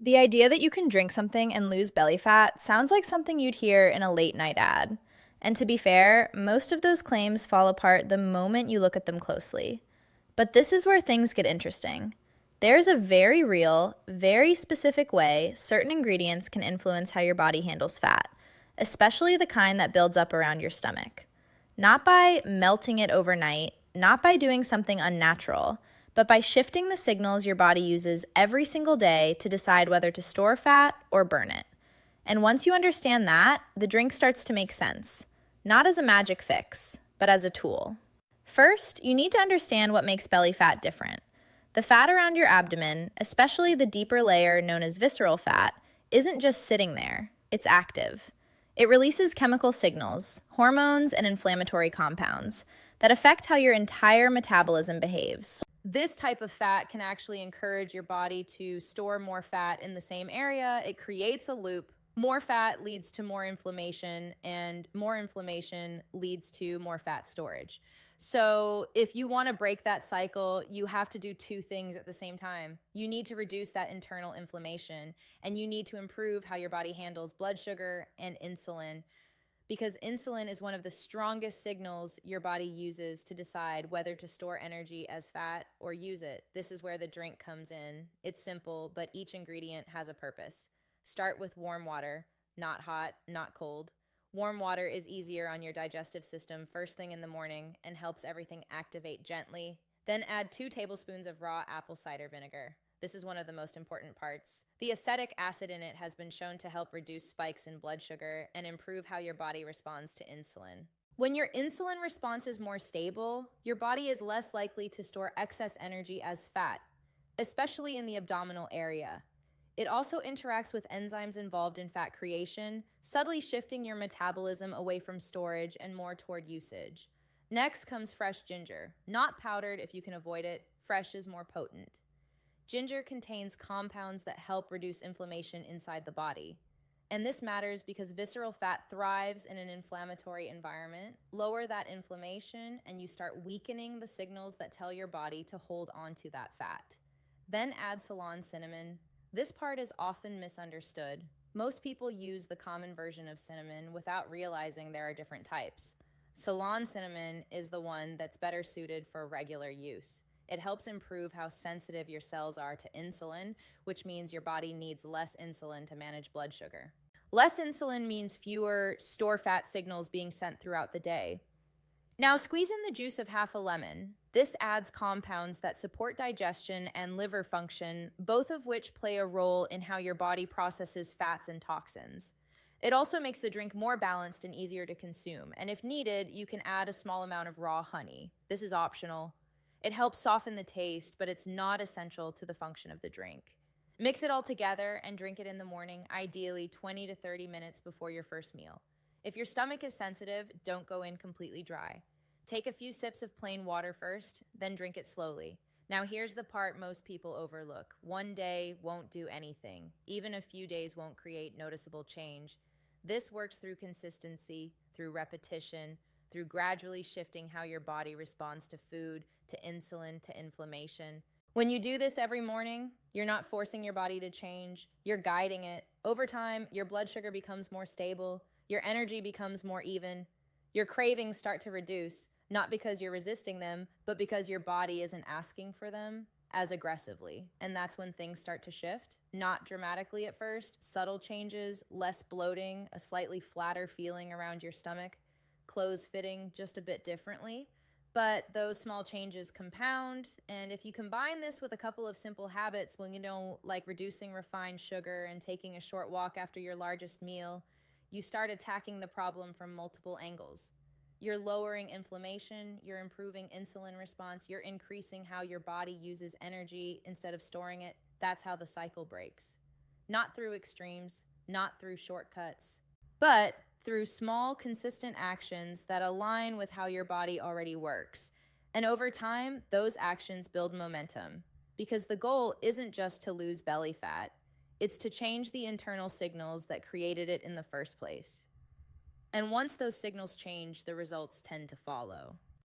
The idea that you can drink something and lose belly fat sounds like something you'd hear in a late night ad. And to be fair, most of those claims fall apart the moment you look at them closely. But this is where things get interesting. There's a very real, very specific way certain ingredients can influence how your body handles fat, especially the kind that builds up around your stomach. Not by melting it overnight, not by doing something unnatural, but by shifting the signals your body uses every single day to decide whether to store fat or burn it. And once you understand that, the drink starts to make sense, not as a magic fix, but as a tool. First, you need to understand what makes belly fat different. The fat around your abdomen, especially the deeper layer known as visceral fat, isn't just sitting there, it's active. It releases chemical signals, hormones, and inflammatory compounds that affect how your entire metabolism behaves. This type of fat can actually encourage your body to store more fat in the same area. It creates a loop. More fat leads to more inflammation, and more inflammation leads to more fat storage. So if you want to break that cycle, you have to do two things at the same time. You need to reduce that internal inflammation, and you need to improve how your body handles blood sugar and insulin, because insulin is one of the strongest signals your body uses to decide whether to store energy as fat or use it. This is where the drink comes in. It's simple, but each ingredient has a purpose. Start with warm water, not hot, not cold. Warm water is easier on your digestive system first thing in the morning and helps everything activate gently. Then add 2 tablespoons of raw apple cider vinegar. This is one of the most important parts. The acetic acid in it has been shown to help reduce spikes in blood sugar and improve how your body responds to insulin. When your insulin response is more stable, your body is less likely to store excess energy as fat, especially in the abdominal area. It also interacts with enzymes involved in fat creation, subtly shifting your metabolism away from storage and more toward usage. Next comes fresh ginger. Not powdered if you can avoid it, fresh is more potent. Ginger contains compounds that help reduce inflammation inside the body. And this matters because visceral fat thrives in an inflammatory environment. Lower that inflammation, and you start weakening the signals that tell your body to hold on to that fat. Then add Ceylon cinnamon. This part is often misunderstood. Most people use the common version of cinnamon without realizing there are different types. Ceylon cinnamon is the one that's better suited for regular use. It helps improve how sensitive your cells are to insulin, which means your body needs less insulin to manage blood sugar. Less insulin means fewer store fat signals being sent throughout the day. Now squeeze in the juice of half a lemon. This adds compounds that support digestion and liver function, both of which play a role in how your body processes fats and toxins. It also makes the drink more balanced and easier to consume, and if needed, you can add a small amount of raw honey. This is optional. It helps soften the taste, but it's not essential to the function of the drink. Mix it all together and drink it in the morning, ideally 20 to 30 minutes before your first meal. If your stomach is sensitive, don't go in completely dry. Take a few sips of plain water first, then drink it slowly. Now here's the part most people overlook. One day won't do anything. Even a few days won't create noticeable change. This works through consistency, through repetition, through gradually shifting how your body responds to food, to insulin, to inflammation. When you do this every morning, you're not forcing your body to change, you're guiding it. Over time, your blood sugar becomes more stable, your energy becomes more even, your cravings start to reduce, not because you're resisting them, but because your body isn't asking for them as aggressively. And that's when things start to shift. Not dramatically at first, subtle changes, less bloating, a slightly flatter feeling around your stomach, clothes fitting just a bit differently. But those small changes compound, and if you combine this with a couple of simple habits, like reducing refined sugar and taking a short walk after your largest meal, you start attacking the problem from multiple angles. You're lowering inflammation, you're improving insulin response, you're increasing how your body uses energy instead of storing it. That's how the cycle breaks. Not through extremes, not through shortcuts, but through small, consistent actions that align with how your body already works. And over time, those actions build momentum. Because the goal isn't just to lose belly fat, it's to change the internal signals that created it in the first place. And once those signals change, the results tend to follow.